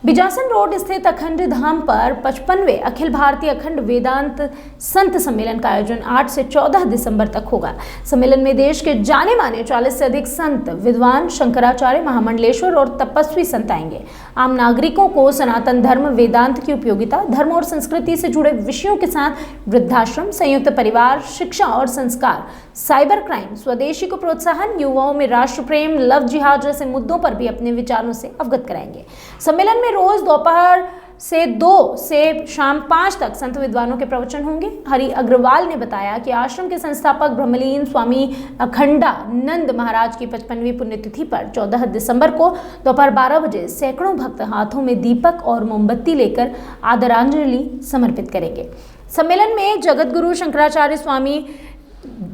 Bijasan road स्थित अखंड धाम पर 55वें अखिल भारतीय अखंड वेदांत संत सम्मेलन का आयोजन 8 से 14 दिसंबर तक होगा। सम्मेलन में देश के जाने माने 40 से अधिक संत, विद्वान, शंकराचार्य, महामंडलेश्वर और तपस्वी संत आएंगे। आम नागरिकों को सनातन धर्म, वेदांत की उपयोगिता, धर्म और संस्कृति से जुड़े विषयों के साथ वृद्धाश्रम, संयुक्त परिवार, शिक्षा और संस्कार, साइबर क्राइम, स्वदेशी को प्रोत्साहन, युवाओं में राष्ट्र प्रेम, लव जिहाद जैसे मुद्दों पर भी अपने विचारों से अवगत कराएंगे। सम्मेलन में रोज दोपहर से 2 से शाम 5 तक संत विद्वानों के प्रवचन होंगे। हरि अग्रवाल ने बताया कि आश्रम के संस्थापक ब्रह्मलीन स्वामी अखंडानंद महाराज की 55वीं पुण्यतिथि पर 14 दिसंबर को दोपहर 12 बजे सैकड़ों भक्त हाथों में दीपक और मोमबत्ती लेकर आदरांजलि समर्पित करेंगे। सम्मेलन में जगतगुरु शंकराचार्य स्वामी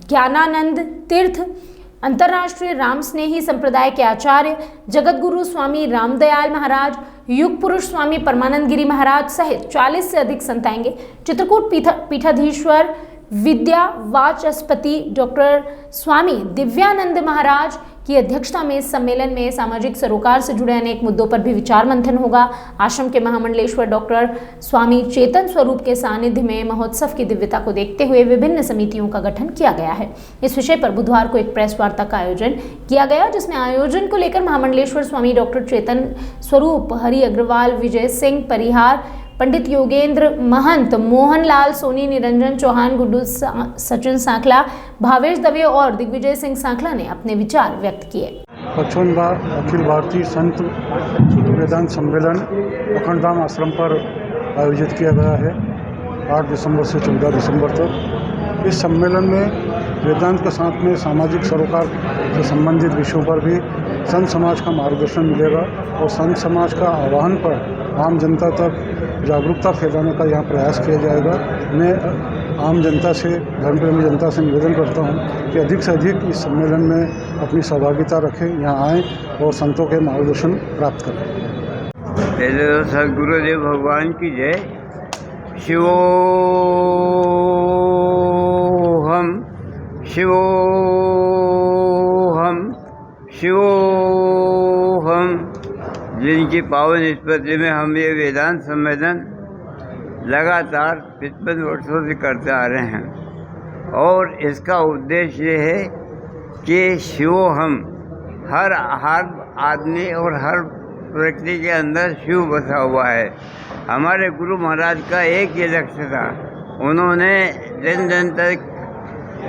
ज्ञानानंद तीर्थ, अंतर्राष्ट्रीय राम स्नेही संप्रदाय के आचार्य जगतगुरु स्वामी रामदयाल महाराज, युग पुरुष स्वामी परमानंद गिरी महाराज सहित 40 से अधिक संत आएंगे। चित्रकूट पीठाधीश्वर विद्या वाचस्पति डॉक्टर स्वामी दिव्यानंद महाराज की अध्यक्षता में इस सम्मेलन में सामाजिक सरोकार से जुड़े अनेक मुद्दों पर भी विचार मंथन होगा। आश्रम के महामंडलेश्वर डॉक्टर स्वामी चेतन स्वरूप के सानिध्य में महोत्सव की दिव्यता को देखते हुए विभिन्न समितियों का गठन किया गया है। इस विषय पर बुधवार को एक प्रेस वार्ता का आयोजन किया गया, जिसमें आयोजन को लेकर महामंडलेश्वर स्वामी डॉक्टर चेतन स्वरूप, हरि अग्रवाल, विजय सिंह परिहार, पंडित योगेंद्र महंत, मोहनलाल सोनी, निरंजन चौहान, गुड्डू सचिन सांखला, भावेश दवे और दिग्विजय सिंह सांखला ने अपने विचार व्यक्त किए। 55वां अखिल भारतीय संत वेदांत सम्मेलन अखंडधाम आश्रम पर आयोजित किया गया है 8 दिसंबर से 14 दिसंबर तक। इस सम्मेलन में वेदांत के साथ में सामाजिक सरोकार से संबंधित विषयों पर भी संत समाज का मार्गदर्शन मिलेगा और संत समाज का आह्वान पर आम जनता तक जागरूकता फैलाने का यहाँ प्रयास किया जाएगा। मैं आम जनता से, धर्मप्रेमी जनता से निवेदन करता हूँ कि अधिक से अधिक इस सम्मेलन में अपनी सहभागिता रखें, यहाँ आएँ और संतों के मार्गदर्शन प्राप्त करें। पहले तो सदगुरुदेव भगवान की जय। शिवोहम शिवोहम शिवोहम। जिनकी पावन स्मृति में हम ये वेदांत सम्मेलन लगातार 55 वर्षों से करते आ रहे हैं और इसका उद्देश्य ये है कि शिव हम हर आदमी और हर व्यक्ति के अंदर शिव बसा हुआ है। हमारे गुरु महाराज का एक ही लक्ष्य था, उन्होंने जन जन तक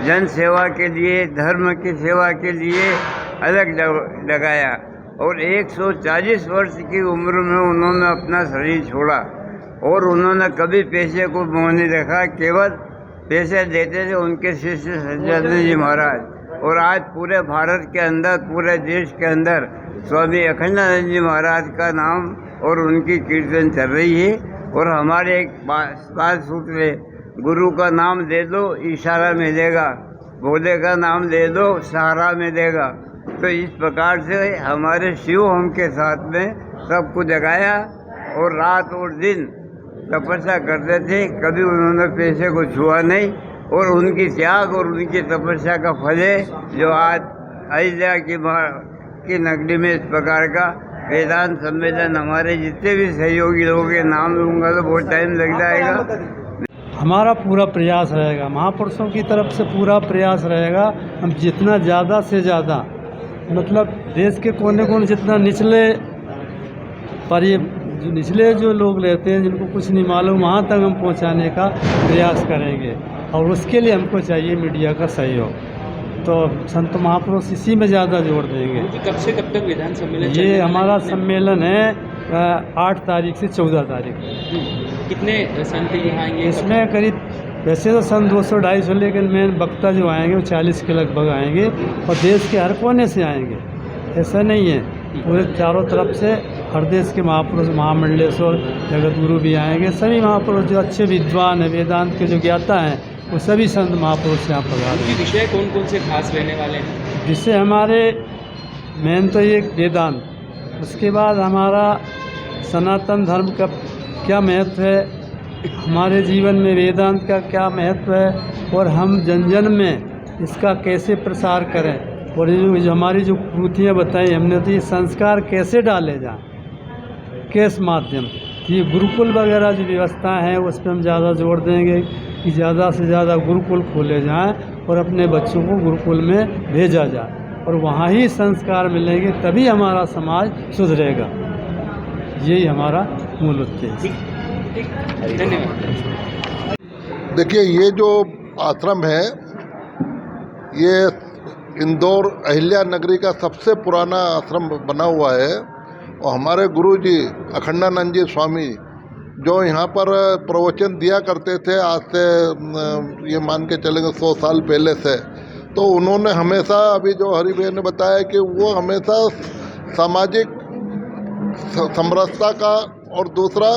जन सेवा के लिए, धर्म की सेवा के लिए अलग लगाया और 140 वर्ष की उम्र में उन्होंने अपना शरीर छोड़ा और उन्होंने कभी पैसे को मुँह नहीं देखा, केवल पैसे देते थे उनके शिष्य सज्जानंद जी महाराज। और आज पूरे भारत के अंदर, पूरे देश के अंदर स्वामी अखंडानंद जी महाराज का नाम और उनकी कीर्तन चल रही है। और हमारे एक बात सूत्र है, गुरु का नाम दे दो इशारा मिलेगा, भोले का नाम दे दो सहारा मिलेगा। तो इस प्रकार से हमारे शिव हम के साथ में सबको जगाया और रात और दिन तपस्या करते थे, कभी उन्होंने पैसे को छुआ नहीं। और उनकी त्याग और उनकी तपस्या का फल है जो आज अयोध्या की नगरी में इस प्रकार का वेदांत सम्मेलन, हमारे जितने भी सहयोगी लोगों के नाम लूँगा तो बहुत टाइम लग जाएगा। हमारा पूरा प्रयास रहेगा, महापुरुषों की तरफ से पूरा प्रयास रहेगा। हम जितना ज़्यादा से ज़्यादा, मतलब देश के कोने कोने जितना निचले जो लोग रहते हैं, जिनको कुछ नहीं मालूम, वहाँ तक हम पहुँचाने का प्रयास करेंगे और उसके लिए हमको चाहिए मीडिया का सहयोग। तो संत महापुरुष इसी में ज़्यादा जोर देंगे। कब से कब तक विधान सम्मेलन? ये हमारा सम्मेलन है 8 तारीख से 14 तारीख। कितने संत यहाँ आएंगे? इसमें करीब, वैसे तो सन 200-250, लेकिन मेन वक्ता जो आएंगे वो 40 के लगभग आएंगे और देश के हर कोने से आएंगे। ऐसा नहीं है, पूरे चारों तरफ से हर देश के महापुरुष, महामंडलेश्वर, जगतगुरु भी आएंगे। सभी महापुरुष जो अच्छे विद्वान हैं, वेदांत के जो ज्ञाता हैं, वो सभी संत महापुरुष यहाँ पर आ रहे हैं। विषय कौन कौन से खास रहने वाले हैं? विषय हमारे मेन तो ये वेदांत, उसके बाद हमारा सनातन धर्म का क्या महत्व है, हमारे जीवन में वेदांत का क्या महत्व है और हम जन जन में इसका कैसे प्रसार करें। और ये जो हमारी जो कृतियाँ बताई हमने, तो ये संस्कार कैसे डाले जाएँ, कैश माध्यम। ये गुरुकुल वगैरह जो व्यवस्था है उस पर हम ज़्यादा जोर देंगे कि ज़्यादा से ज़्यादा गुरुकुल खोले जाएं और अपने बच्चों को गुरुकुल में भेजा जाए और वहाँ ही संस्कार मिलेंगे, तभी हमारा समाज सुधरेगा। यही हमारा मूल उद्देश्य है। धन्यवाद। देखिए, ये जो आश्रम है ये इंदौर अहिल्या नगरी का सबसे पुराना आश्रम बना हुआ है और हमारे गुरु जी अखंडानंद जी स्वामी जो यहाँ पर प्रवचन दिया करते थे आज से ये मान के चलेंगे 100 साल पहले से, तो उन्होंने हमेशा, अभी जो हरि भैया ने बताया कि वो हमेशा सामाजिक समरसता का और दूसरा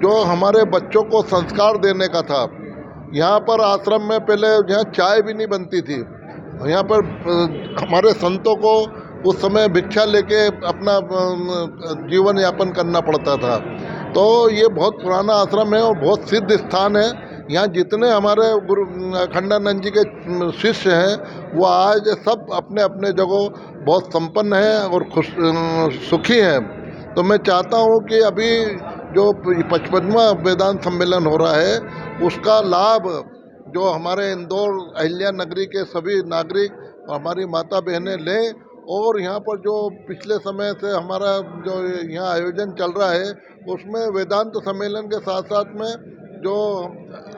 जो हमारे बच्चों को संस्कार देने का था। यहाँ पर आश्रम में पहले यहाँ चाय भी नहीं बनती थी, यहाँ पर हमारे संतों को उस समय भिक्षा लेके अपना जीवन यापन करना पड़ता था। तो ये बहुत पुराना आश्रम है और बहुत सिद्ध स्थान है। यहाँ जितने हमारे गुरु अखंडानंद जी के शिष्य हैं वो आज सब अपने अपने जगह बहुत संपन्न हैं और खुश सुखी हैं। तो मैं चाहता हूँ कि अभी जो 55वां वेदांत सम्मेलन हो रहा है उसका लाभ जो हमारे इंदौर अहिल्या नगरी के सभी नागरिक और हमारी माता बहनें लें और यहाँ पर जो पिछले समय से हमारा जो यहाँ आयोजन चल रहा है उसमें वेदांत सम्मेलन के साथ साथ में जो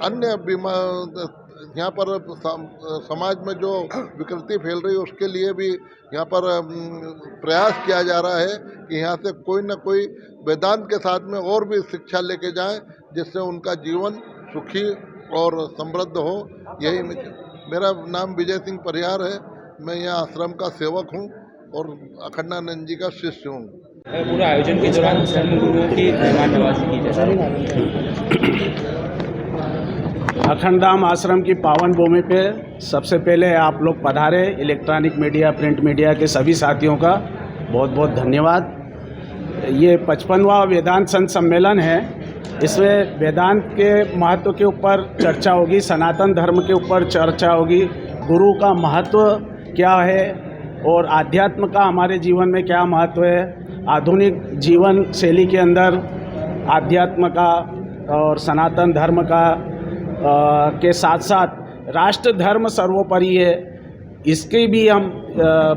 अन्य यहाँ पर समाज में जो विकृति फैल रही है उसके लिए भी यहाँ पर प्रयास किया जा रहा है कि यहाँ से कोई न कोई वेदांत के साथ में और भी शिक्षा लेके जाएं जिससे उनका जीवन सुखी और समृद्ध हो। यही मेरा नाम विजय सिंह परिहार है, मैं यहाँ आश्रम का सेवक हूँ और अखंडानंद जी का शिष्य हूँ। पूरा आयोजन के दौरान धर्मगुरुओं की मेहमान नवाजी की जा रही है। अखंडधाम आश्रम की पावन भूमि पे सबसे पहले आप लोग पधारे, इलेक्ट्रॉनिक मीडिया, प्रिंट मीडिया के सभी साथियों का बहुत बहुत धन्यवाद। ये 55वां वेदांत संत सम्मेलन है। इसमें वेदांत के महत्व के ऊपर चर्चा होगी, सनातन धर्म के ऊपर चर्चा होगी, गुरु का महत्व क्या है और आध्यात्म का हमारे जीवन में क्या महत्व है, आधुनिक जीवन शैली के अंदर आध्यात्म का और सनातन धर्म का के साथ साथ राष्ट्र धर्म सर्वोपरि है, इसकी भी हम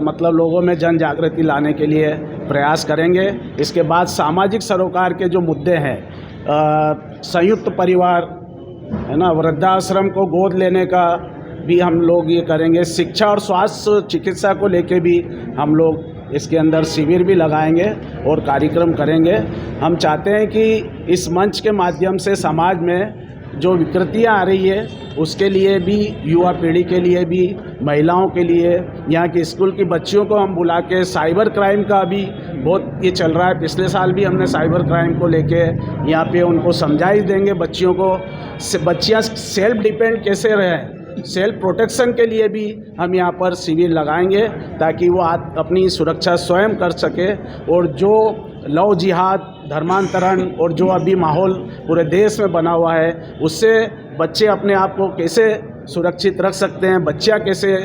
मतलब लोगों में जन जागृति लाने के लिए प्रयास करेंगे। इसके बाद सामाजिक सरोकार के जो मुद्दे हैं, संयुक्त परिवार है ना, वृद्धाश्रम को गोद लेने का भी हम लोग ये करेंगे। शिक्षा और स्वास्थ्य चिकित्सा को लेके भी हम लोग इसके अंदर शिविर भी लगाएंगे और कार्यक्रम करेंगे। हम चाहते हैं कि इस मंच के माध्यम से समाज में जो विकृतियाँ आ रही है उसके लिए भी, युवा पीढ़ी के लिए भी, महिलाओं के लिए, यहाँ की स्कूल की बच्चियों को हम बुला के साइबर क्राइम का भी बहुत ये चल रहा है। पिछले साल भी हमने साइबर क्राइम को लेके यहाँ पे उनको समझाई देंगे। बच्चियों को, बच्चियाँ सेल्फ डिपेंड कैसे रहें, सेल्फ प्रोटेक्शन के लिए भी हम यहाँ पर शिविर लगाएंगे ताकि वो अपनी सुरक्षा स्वयं कर सके। और जो लव जिहाद, धर्मांतरण और जो अभी माहौल पूरे देश में बना हुआ है उससे बच्चे अपने आप को कैसे सुरक्षित रख सकते हैं, बच्चियाँ कैसे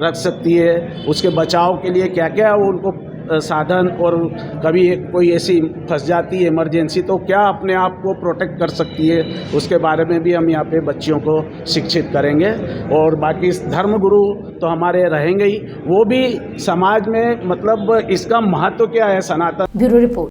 रख सकती है, उसके बचाव के लिए क्या क्या उनको साधन, और कभी कोई ऐसी फंस जाती है इमरजेंसी तो क्या अपने आप को प्रोटेक्ट कर सकती है, उसके बारे में भी हम यहाँ पे बच्चियों को शिक्षित करेंगे। और बाकी धर्मगुरु तो हमारे रहेंगे ही, वो भी समाज में मतलब इसका महत्व क्या है सनातन। Bureau report.